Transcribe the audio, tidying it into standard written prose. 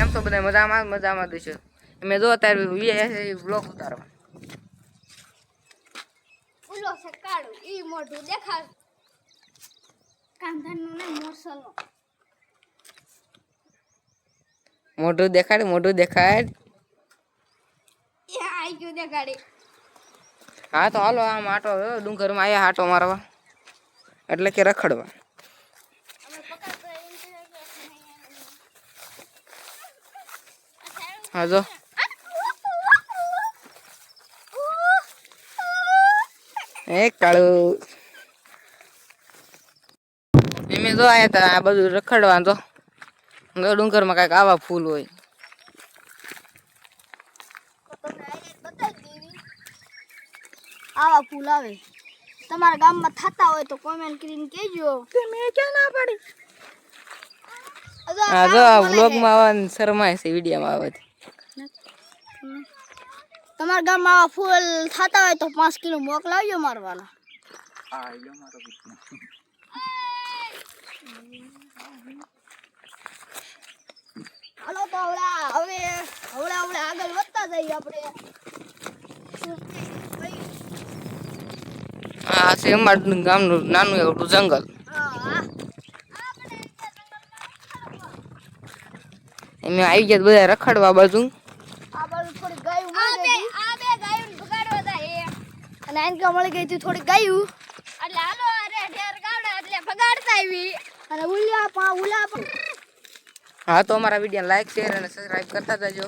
કેમ છો બધા? મજામાં દેશો. મેં જો અત્યારે બ્લોગ ઉતારવા ઉલો સકાળું ઈ મોઢું દેખાડ કાંધાનું ને મોરસલનો મોઢું દેખાડ એ આઈ ગયું દેખાડી. હા તો હાલો આમ આટો ડુંગરમાં આયા આટો મારવા એટલે કે રખડવા. અમે પકડ હા જો કાળું એમે જો આયા તા આ બધું રખડવા તો ડુંગરમાં કઈક આવા ફૂલ હોય. આવા ફૂલ આવે તમારા ગામમાં થતા હોય તો કોમેન્ટ કરીને કહેજો. મેં ક્યાં ના પાડી. હા જો આ વ્લોગમાં આવવાની શરમાય છે વિડીયોમાં આવવાથી. તમારા ગામમાં આવા ફૂલ થતા હોય તો 5 કિલો મોકલાવજો મારવાલા. હા યો મારો હાલો તો હવે આગળ વધતા જઈએ આપણે. આ છે અમારું ગામનું નાનું એવું જંગલ. એમે આવી ગયા બધા રખડવા બાજુ. આ બાજુ થોડી ગાયું મળી ગઈ. આ બે ગાયું બગાડવા જાય અને આને કે મળી ગઈ હતી થોડી ગાયું એટલે હાલો અરે ઢેર ગાવડા એટલે બગાડતા આવી અને ઉલા હા તો અમારા વિડીયો લાઈક શેર અને સબસ્ક્રાઇબ કરતા જજો.